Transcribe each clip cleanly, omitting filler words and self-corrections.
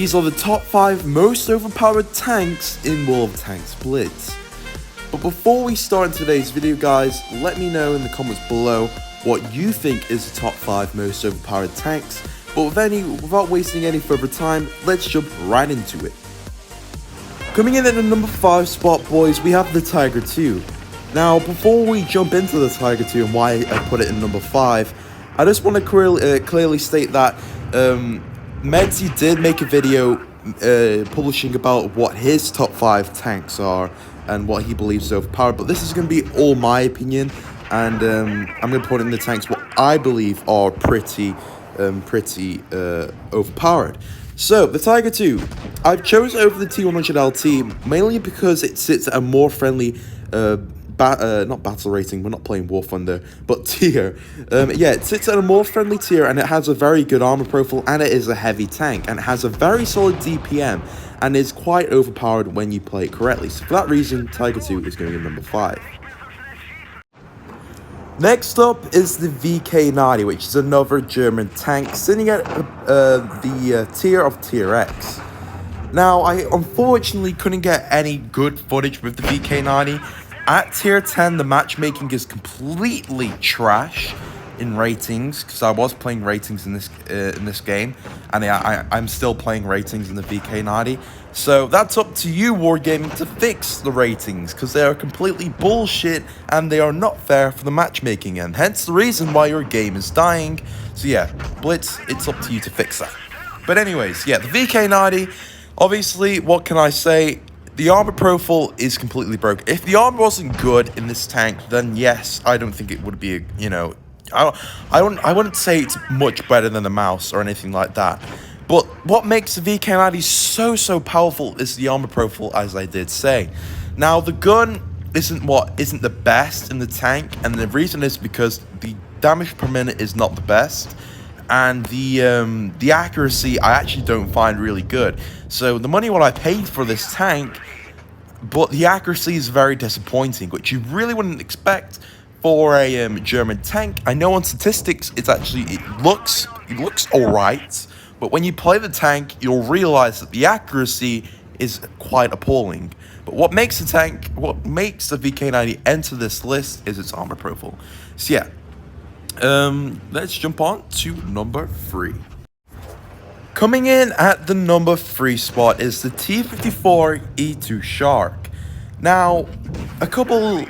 these are the top 5 most overpowered tanks in World of Tanks Blitz. But before we start in today's video guys, let me know in the comments below what you think is the top 5 most overpowered tanks. But without wasting any further time, let's jump right into it. Coming in at the number 5 spot, boys, we have the Tiger 2. Now, before we jump into the Tiger 2 and why I put it in number 5, I just want to clearly state that Medzi did make a video publishing about what his top 5 tanks are and what he believes is overpowered, but this is going to be all my opinion, and I'm going to put in the tanks what I believe are pretty overpowered. So, the Tiger 2, I've chosen over the T100LT mainly because it sits at a more friendly, not battle rating, we're not playing War Thunder, but tier. Yeah, it sits at a more friendly tier, and it has a very good armor profile, and it is a heavy tank, and it has a very solid DPM, and is quite overpowered when you play it correctly. So, for that reason, Tiger 2 is going in number 5. Next up is the VK90, which is another German tank sitting at the tier of Tier X. Now, I unfortunately couldn't get any good footage with the VK90. At Tier 10, the matchmaking is completely trash in ratings, because I was playing ratings in this game, and I'm still playing ratings in the VK90. So that's up to you, Wargaming, to fix the ratings, because they are completely bullshit and they are not fair for the matchmaking, and hence the reason why your game is dying. So yeah, Blitz, it's up to you to fix that. But anyways, yeah, the VK90, obviously, what can I say? The armor profile is completely broken. If the armor wasn't good in this tank, then yes, I don't think it would be, I wouldn't say it's much better than the mouse or anything like that. But what makes the VK90 so powerful is the armor profile, as I did say. Now, the gun isn't the best in the tank, and the reason is because the damage per minute is not the best, and the accuracy I actually don't find really good. So the money what I paid for this tank, but the accuracy is very disappointing, which you really wouldn't expect for a German tank. I know on statistics it looks alright, but when you play the tank, you'll realize that the accuracy is quite appalling. But what makes the VK90 enter this list is its armor profile. So yeah, let's jump on to number 3. Coming in at the number 3 spot is the T54 E2 Shark. Now, a couple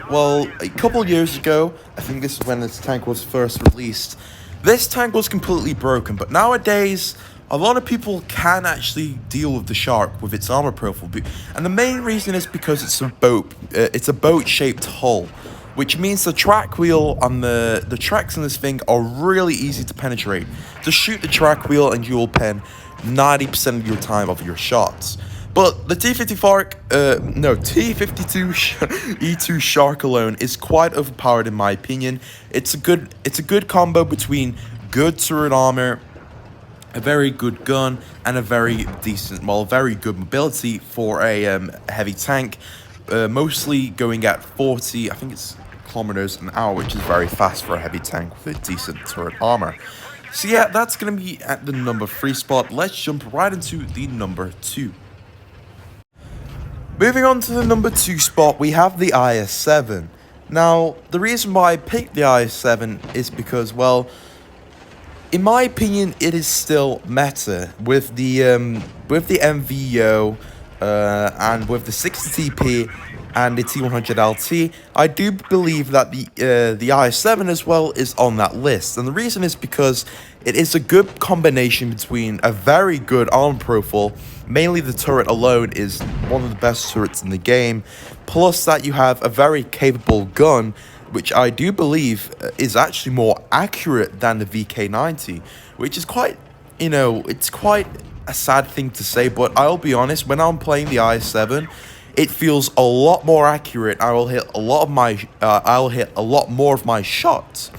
years ago, I think this is when this tank was first released, this tank was completely broken, but nowadays, a lot of people can actually deal with the Shark with its armor profile, and the main reason is because it's a boat-shaped hull, which means the track wheel on the tracks in this thing are really easy to penetrate. Just shoot the track wheel and you will pen 90% of your time of your shots. But the T52 E2 Shark alone is quite overpowered in my opinion. It's a good combo between good turret armor, a very good gun, and a very good mobility for a heavy tank. Mostly going at 40, I think it's kilometers an hour, which is very fast for a heavy tank with a decent turret armor. So yeah, that's going to be at the number 3 spot. Let's jump right into the number 2. Moving on to the number 2 spot, we have the IS-7. Now, the reason why I picked the IS-7 is because, well, in my opinion, it is still meta with the MVO and with the 60TP and the T100LT. I do believe that the IS-7 as well is on that list, and the reason is because it is a good combination between a very good armor profile, mainly the turret alone is one of the best turrets in the game, plus that you have a very capable gun, which I do believe is actually more accurate than the VK90, which is quite, it's quite a sad thing to say, but I'll be honest, when I'm playing the IS-7, it feels a lot more accurate. I will hit a lot more of my shots.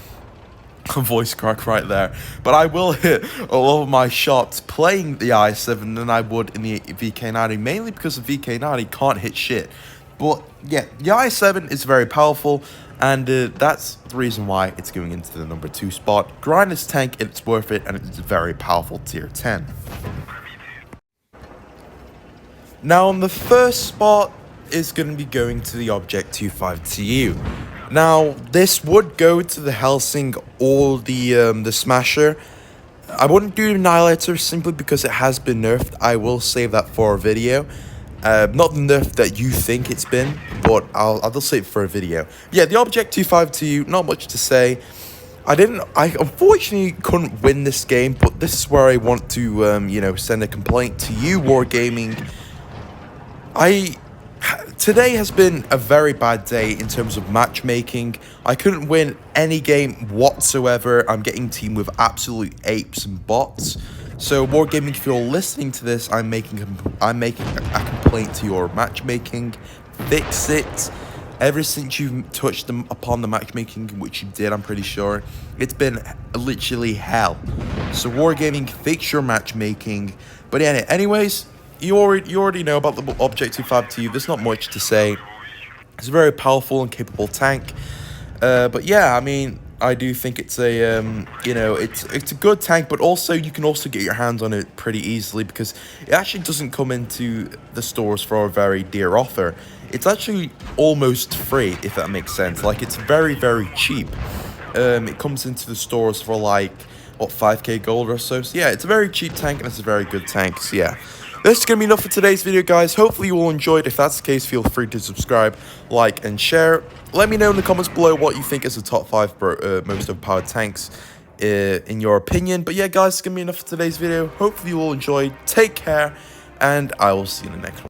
Voice crack right there. But I will hit a lot of my shots playing the IS-7 than I would in the VK90, mainly because the VK90 can't hit shit. But yeah, the IS-7 is very powerful, and that's the reason why it's going into the number 2 spot. Grind this tank, it's worth it, and it's a very powerful tier 10. Now, on the first spot is going to be going to the Object 25TU. Now, this would go to the Helsing or the Smasher. I wouldn't do Annihilator simply because it has been nerfed. I will save that for a video. Not the nerf that you think it's been, but I'll just save it for a video. Yeah, the Object 25TU, not much to say. I unfortunately couldn't win this game, but this is where I want to, send a complaint to you, Wargaming. Today has been a very bad day in terms of matchmaking. I couldn't win any game whatsoever. I'm getting teamed with absolute apes and bots. So Wargaming, if you're listening to this, I'm making a complaint to your matchmaking. Fix it. Ever since you've touched upon the matchmaking, which you did, I'm pretty sure, it's been literally hell. So Wargaming, fix your matchmaking. But yeah, anyways, you already know about the Object 25TU. There's not much to say. It's a very powerful and capable tank. But yeah, I mean, I do think it's a it's a good tank, but also you can also get your hands on it pretty easily because it actually doesn't come into the stores for a very dear offer. It's actually almost free, if that makes sense. Like, it's very, very cheap. It comes into the stores for like, what, 5k gold or so. So yeah, it's a very cheap tank and it's a very good tank. So yeah, this is going to be enough for today's video, guys. Hopefully you all enjoyed. If that's the case, feel free to subscribe, like, and share. Let me know in the comments below what you think is the top 5 most overpowered tanks in your opinion. But yeah, guys, it's going to be enough for today's video. Hopefully you all enjoyed. Take care, and I will see you in the next one.